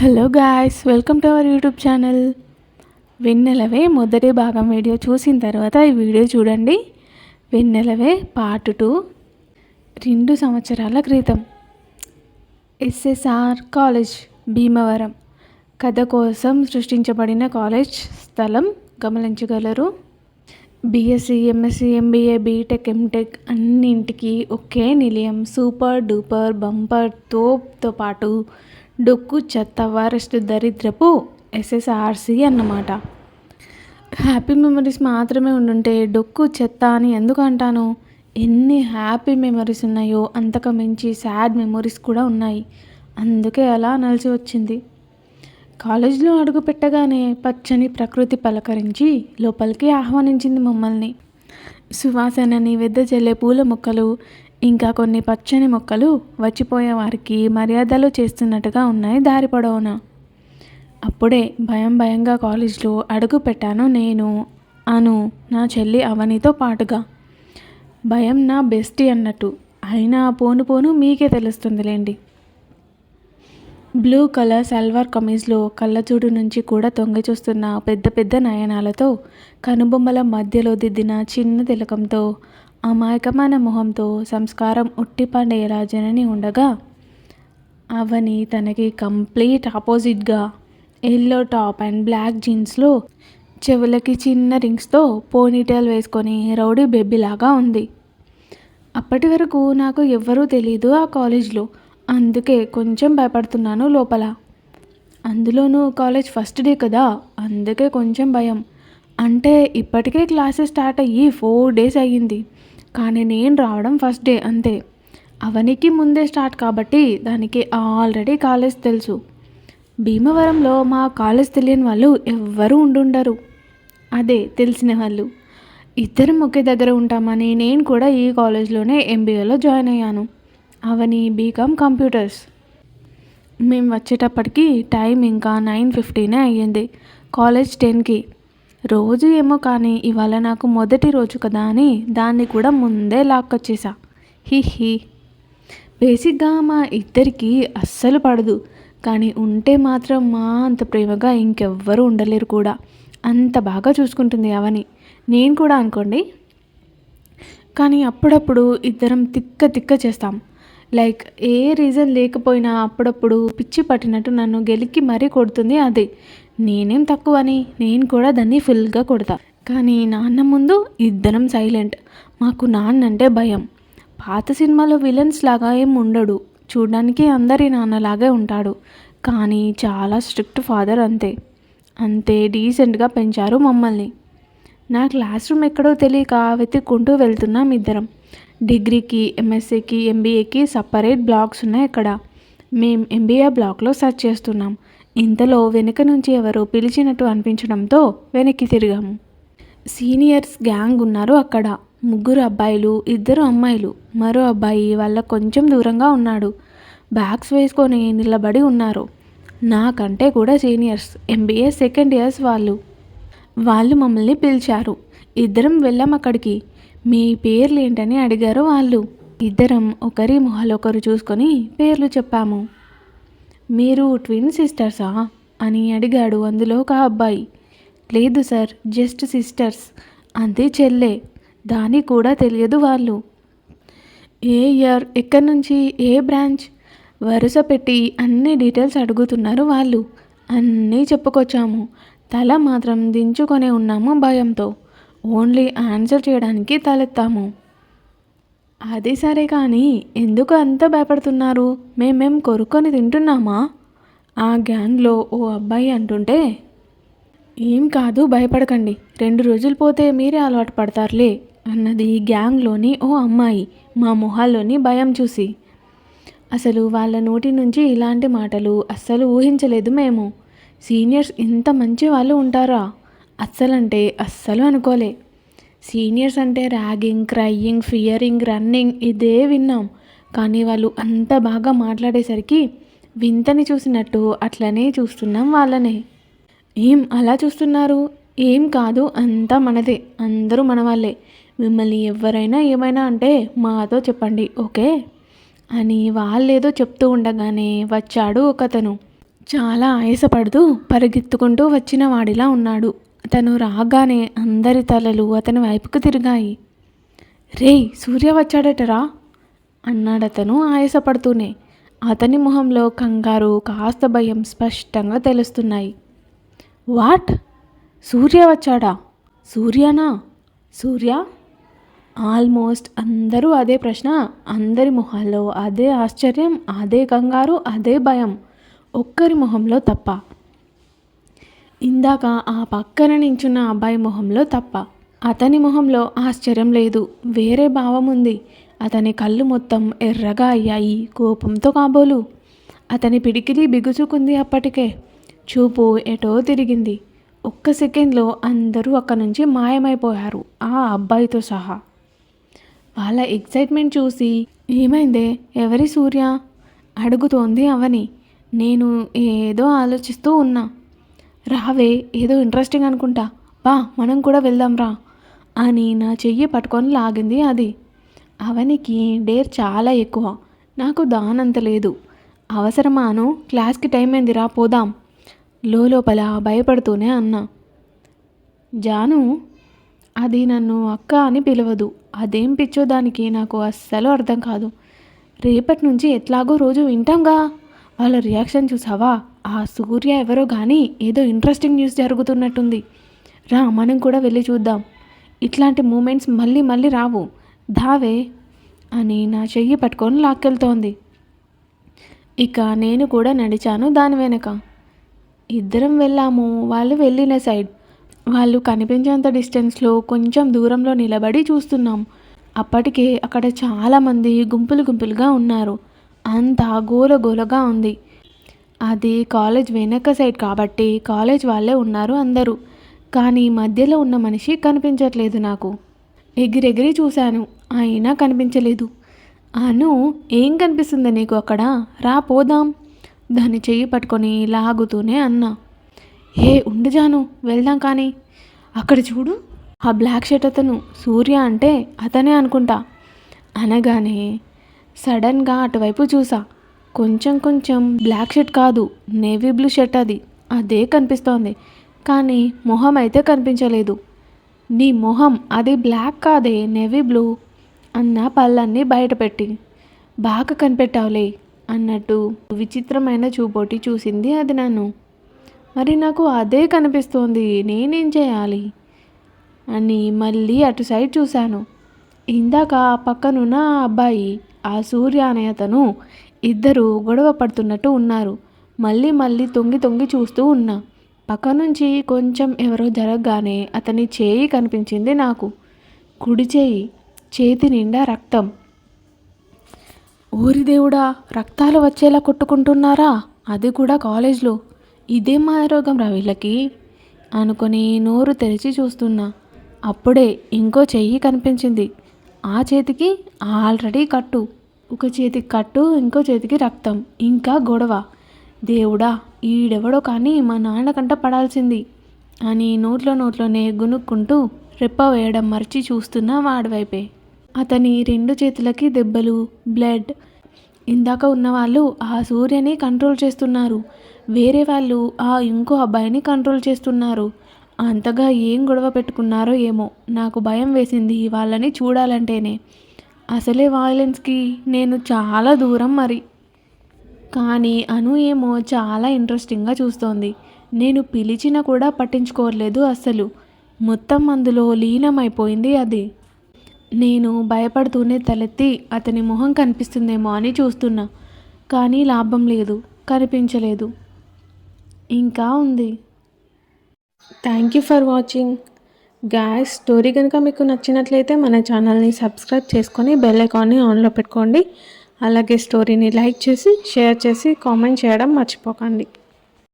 Hello guys, welcome to our YouTube channel. వెన్నెలవే మొదటి భాగం వీడియో చూసిన తర్వాత ఈ వీడియో చూడండి. వెన్నెలవే పార్ట్ 2. 2 సంవత్సరాల క్రితం ఎస్ఎస్ఆర్ కాలేజ్ భీమవరం కథ కోసం సృష్టించబడిన కాలేజ్ స్థలం గమనించగలరు. BSc, MSc, MBA, BTech, MTech అన్నింటికి ఒకే నిలయం. సూపర్ డూపర్ బంపర్ తోప్తో పాటు డొక్కు చెత్త వరస్ట్ దరిద్రపు ఎస్ఎస్ఆర్సి అన్నమాట. హ్యాపీ మెమరీస్ మాత్రమే ఉండుంటే డొక్కు చెత్త అని ఎందుకు అంటాను? ఎన్ని హ్యాపీ మెమరీస్ ఉన్నాయో అంతకు మించి సాడ్ మెమరీస్ కూడా ఉన్నాయి. అందుకే అలా అనాల్సి వచ్చింది. కాలేజ్లో అడుగు పెట్టగానే పచ్చని ప్రకృతి పలకరించి లోపలికి ఆహ్వానించింది మమ్మల్ని. సువాసనని వెదజల్లే పూల మొక్కలు, ఇంకా కొన్ని పచ్చని మొక్కలు వచ్చిపోయే వారికి మర్యాదలు చేస్తున్నట్టుగా ఉన్నాయి దారి పొడవునా. అప్పుడే భయంగా కాలేజ్లో అడుగు పెట్టాను నేను, అను, నా చెల్లి అవనితో పాటుగా. భయం నా బెస్టీ అన్నట్టు. అయినా పోను మీకే తెలుస్తుందిలేండి. బ్లూ కలర్ సల్వార్ కమీజ్లో కళ్ళజోడు నుంచి కూడా తొంగి చూస్తున్న పెద్ద నయనాలతో, కనుబొమ్మల మధ్యలో దిద్దిన చిన్న తిలకంతో, అమాయకమైన మొహంతో సంస్కారం ఉట్టిపడేలా జనని ఉండగా, అవని తనకి కంప్లీట్ ఆపోజిట్గా ఎల్లో టాప్ అండ్ బ్లాక్ జీన్స్లో చెవులకి చిన్న రింగ్స్తో పోనీటైల్ వేసుకొని రౌడీ బేబీలాగా ఉంది. అప్పటి వరకు నాకు ఎవ్వరూ తెలీదు ఆ కాలేజ్లో. అందుకే కొంచెం భయపడుతున్నాను లోపల. అందులోనూ కాలేజ్ ఫస్ట్ డే కదా, అందుకే కొంచెం భయం. అంటే ఇప్పటికే క్లాసెస్ స్టార్ట్ అయ్యి 4 days అయ్యింది. కానీ నేను రావడం ఫస్ట్ డే అంతే. అవనికి ముందే స్టార్ట్ కాబట్టి దానికి ఆల్రెడీ కాలేజ్ తెలుసు. భీమవరంలో మా కాలేజ్ తెలియని వాళ్ళు ఎవ్వరూ ఉండుండరు. అదే తెలిసిన వాళ్ళు. ఇద్దరం ఒకే దగ్గర ఉంటామని నేను కూడా ఈ కాలేజ్లోనే ఎంబీఏలో జాయిన్ అయ్యాను. అవని బీకామ్ కంప్యూటర్స్. మేము వచ్చేటప్పటికి టైం ఇంకా 9:15 అయ్యింది. కాలేజ్ 10కి. రోజు ఏమో కానీ ఇవాళ నాకు మొదటి రోజు కదా అని దాన్ని కూడా ముందే లాక్కొచ్చేసా. హి. బేసిక్గా మా ఇద్దరికి అస్సలు పడదు, కానీ ఉంటే మాత్రం మా అంత ప్రేమగా ఇంకెవ్వరూ ఉండలేరు కూడా. అంత బాగా చూసుకుంటుంది అవని. నేను కూడా అనుకోండి. కానీ అప్పుడప్పుడు ఇద్దరం తిక్క చేస్తాం. లైక్ ఏ రీజన్ లేకపోయినా అప్పుడప్పుడు పిచ్చి పట్టినట్టు నన్ను గెలికి మరీ కొడుతుంది. అదే నేనేం తక్కువని నేను కూడా దాన్ని ఫుల్గా కొడతా. కానీ నాన్న ముందు ఇద్దరం సైలెంట్. మాకు నాన్న అంటే భయం. పాత సినిమాలో విలన్స్ లాగా ఏం ఉండడు. చూడడానికి అందరి నాన్నలాగే ఉంటాడు, కానీ చాలా స్ట్రిక్ట్ ఫాదర్. అంతే డీసెంట్గా పెంచారు మమ్మల్ని. నా క్లాస్ రూమ్ ఎక్కడో తెలియక వెతుక్కుంటూ వెళ్తున్నాం ఇద్దరం. డిగ్రీకి, ఎంఎస్సీకి, ఎంబీఏకి సపరేట్ బ్లాక్స్ ఉన్నాయి అక్కడ. మేం ఎంబీఏ బ్లాక్లో సెర్చ్ చేస్తున్నాం. ఇంతలో వెనుక నుంచి ఎవరో పిలిచినట్టు అనిపించడంతో వెనక్కి తిరిగాము. సీనియర్స్ గ్యాంగ్ ఉన్నారు అక్కడ. 3 అబ్బాయిలు, 2 అమ్మాయిలు. మరో అబ్బాయి వాళ్ళ కొంచెం దూరంగా ఉన్నాడు. బ్యాగ్స్ వేసుకొని నిలబడి ఉన్నారు. నాకంటే కూడా సీనియర్స్, ఎంబీఏ సెకండ్ ఇయర్స్ వాళ్ళు మమ్మల్ని పిలిచారు. ఇద్దరం వెళ్ళాం అక్కడికి. మీ పేర్లు ఏంటని అడిగారు వాళ్ళు. ఇద్దరం ఒకరి మొహాలొకరు చూసుకొని పేర్లు చెప్పాము. మీరు ట్విన్ సిస్టర్సా అని అడిగాడు అందులో ఒక అబ్బాయి. లేదు సార్, జస్ట్ సిస్టర్స్, అంతే చెల్లె. దాని కూడా తెలియదు వాళ్ళు. ఏ ఇయర్, ఎక్కడి నుంచి, ఏ బ్రాంచ్, వరుస పెట్టి అన్ని డీటెయిల్స్ అడుగుతున్నారు వాళ్ళు. అన్నీ చెప్పుకొచ్చాము. తల మాత్రం దించుకొనే ఉన్నాము భయంతో. ఓన్లీ ఆన్సర్ చేయడానికి తలెత్తాము. అది సరే కానీ ఎందుకు అంత భయపడుతున్నారు? మేమేం కొరుక్కొని తింటున్నామా? ఆ గ్యాంగ్లో ఓ అబ్బాయి అంటుంటే, ఏం కాదు భయపడకండి, 2 రోజులు పోతే మీరే అలవాటు పడతారులే అన్నది గ్యాంగ్లోని ఓ అమ్మాయి మా మొహాల్లోని భయం చూసి. అసలు వాళ్ళ నోటి నుంచి ఇలాంటి మాటలు అస్సలు ఊహించలేదు మేము. సీనియర్స్ ఇంత మంచి వాళ్ళు ఉంటారా? అస్సలంటే అస్సలు అనుకోలే. సీనియర్స్ అంటే ర్యాగింగ్, క్రయింగ్, ఫియరింగ్, రన్నింగ్ ఇదే విన్నాం. కానీ వాళ్ళు అంత బాగా మాట్లాడేసరికి వింతని చూసినట్టు అట్లనే చూస్తున్నాం వాళ్ళనే. ఏం అలా చూస్తున్నారు? ఏం కాదు, అంతా మనదే, అందరూ మన వాళ్ళే. మిమ్మల్ని ఎవరైనా ఏమైనా అంటే మాతో చెప్పండి, ఓకే అని వాళ్ళేదో చెప్తూ ఉండగానే వచ్చాడు ఒకతను. చాలా ఆయాసపడుతూ పరిగెత్తుకుంటూ వచ్చిన వాడిలా ఉన్నాడు. అతను రాగానే అందరి తలలు అతని వైపుకు తిరిగాయి. రేయ్, సూర్య వచ్చాడటరా అన్నాడతను ఆయాసపడుతూనే. అతని మొహంలో కంగారు, కాస్త భయం స్పష్టంగా తెలుస్తున్నాయి. వాట్? సూర్య వచ్చాడా? సూర్యనా? సూర్య? ఆల్మోస్ట్ అందరూ అదే ప్రశ్న, అందరి మొహాల్లో అదే ఆశ్చర్యం, అదే కంగారు, అదే భయం. ఒక్కరి మొహంలో తప్ప, ఇందాక ఆ పక్కన నించున్న అబ్బాయి మొహంలో తప్ప. అతని మొహంలో ఆశ్చర్యం లేదు, వేరే భావం ఉంది. అతని కళ్ళు మొత్తం ఎర్రగా అయ్యాయి, కోపంతో కాబోలు. అతని పిడికిలి బిగుసుకుంది. అప్పటికే చూపు ఎటో తిరిగింది. ఒక్క సెకండ్లో అందరూ అక్కడి నుంచి మాయమైపోయారు, ఆ అబ్బాయితో సహా. వాళ్ళ ఎక్సైట్మెంట్ చూసి, ఏమైందే, ఎవరి సూర్య అడుగుతోంది అవని. నేను ఏదో ఆలోచిస్తూ ఉన్నా. రావే, ఏదో ఇంట్రెస్టింగ్ అనుకుంటా, బా మనం కూడా వెళ్దాం రా అని నా చెయ్యి పట్టుకొని లాగింది అది. అవనికి డేర్ చాలా ఎక్కువ, నాకు దానంత లేదు. అవసరమాను, క్లాస్కి టైం అయిందిరా, పోదాం లోపల భయపడుతూనే అన్నా. జాను, అది నన్ను అక్క అని పిలవదు. అదేం పిచ్చో దానికి నాకు అస్సలు అర్థం కాదు. రేపటి నుంచి ఎట్లాగో రోజు వింటాంగా. వాళ్ళ రియాక్షన్ చూసావా? ఆ సూర్య ఎవరో కానీ ఏదో ఇంట్రెస్టింగ్ న్యూస్ జరుగుతున్నట్టుంది. రా, మనం కూడా వెళ్ళి చూద్దాం. ఇట్లాంటి మూమెంట్స్ మళ్ళీ మళ్ళీ రావు, ధావే అని నా చెయ్యి పట్టుకొని లాక్కెళ్తోంది. ఇక నేను కూడా నడిచాను దాని వెనక. ఇద్దరం వెళ్ళాము. వాళ్ళు వెళ్ళిన సైడ్, వాళ్ళు కనిపించేంత డిస్టెన్స్లో కొంచెం దూరంలో నిలబడి చూస్తున్నాం. అప్పటికే అక్కడ చాలామంది గుంపులు గుంపులుగా ఉన్నారు. అంతా గోలగోలగా ఉంది. అది కాలేజ్ వెనక సైడ్ కాబట్టి కాలేజ్ వాళ్ళే ఉన్నారు అందరూ. కానీ మధ్యలో ఉన్న మనిషి కనిపించట్లేదు నాకు. ఎగిరెగిరి చూశాను, అయినా కనిపించలేదు. అను, ఏం కనిపిస్తుంది నీకు అక్కడ? రా పోదాం, దాన్ని చెయ్యి పట్టుకొని లాగుతూనే అన్నా. హే ఉండు జాను, వెళ్దాం కానీ. అక్కడ చూడు, ఆ బ్లాక్ షర్ట్ అతను సూర్య అంటే అతనే అనుకుంటా అనగానే సడన్గా అటువైపు చూసా. కొంచెం కొంచెం బ్లాక్ షర్ట్ కాదు, నేవీ బ్లూ షర్ట్ అది, అదే కనిపిస్తోంది. కానీ మొహం అయితే కనిపించలేదు. నీ మొహం అది బ్లాక్ కాదే, నేవీ బ్లూ అన్న పళ్ళన్నీ బయటపెట్టి. బాగా కనిపెట్టావులే అన్నట్టు విచిత్రమైన చూపోటి చూసింది అది నన్ను. మరి నాకు అదే కనిపిస్తోంది, నేనేం చేయాలి అని మళ్ళీ అటు సైడ్ చూశాను. ఇందాక పక్కనున్న అబ్బాయి, ఆ సూర్య అనే అతను, ఇద్దరు గొడవ పడుతున్నట్టు ఉన్నారు. మళ్ళీ మళ్ళీ తొంగి తొంగి చూస్తూ ఉన్నా. పక్క నుంచి కొంచెం ఎవరో జరగగానే అతని చేయి కనిపించింది నాకు. కుడి చేయి, చేతి నిండా రక్తం. ఓరి దేవుడా, రక్తాలు వచ్చేలా కొట్టుకుంటున్నారా, అది కూడా కాలేజ్లో. ఇదేం మాయరోగం రా వీళ్ళకి అనుకొని నోరు తెరిచి చూస్తున్నా. అప్పుడే ఇంకో చెయ్యి కనిపించింది. ఆ చేతికి ఆల్రెడీ కట్టు. ఒక చేతికి కట్టు, ఇంకో చేతికి రక్తం, ఇంకా గొడవ. దేవుడా, ఈడెవడో కానీ మా నాన్నకంట పడాల్సింది అని నోట్లోనే గునుక్కుంటూ రెప్ప వేయడం మర్చి చూస్తున్నా వాడివైపే. అతని రెండు చేతులకి దెబ్బలు, బ్లడ్. ఇందాక ఉన్నవాళ్ళు ఆ సూర్యని కంట్రోల్ చేస్తున్నారు, వేరే వాళ్ళు ఆ ఇంకో అబ్బాయిని కంట్రోల్ చేస్తున్నారు. అంతగా ఏం గొడవ పెట్టుకున్నారో ఏమో, నాకు భయం వేసింది వాళ్ళని చూడాలంటేనే. అసలే వాయిలెన్స్కి నేను చాలా దూరం మరి. కానీ అను ఏమో చాలా ఇంట్రెస్టింగ్గా చూస్తోంది. నేను పిలిచినా కూడా పట్టించుకోలేదు అస్సలు. మొత్తం అందులో లీనమైపోయింది అది. నేను భయపడుతూనే తలెత్తి అతని మొహం కనిపిస్తుందేమో అని చూస్తున్నా. కానీ లాభం లేదు, కనిపించలేదు. ఇంకా ఉంది. Thank you for watching guys. Story కనుక మీకు నచ్చినట్లయితే మన ఛానల్ని సబ్స్క్రైబ్ చేసుకొని బెల్ ఐకాన్ని ఆన్లో పెట్టుకోండి. అలాగే స్టోరీని లైక్ చేసి, షేర్ చేసి, కామెంట్ చేయడం మర్చిపోకండి.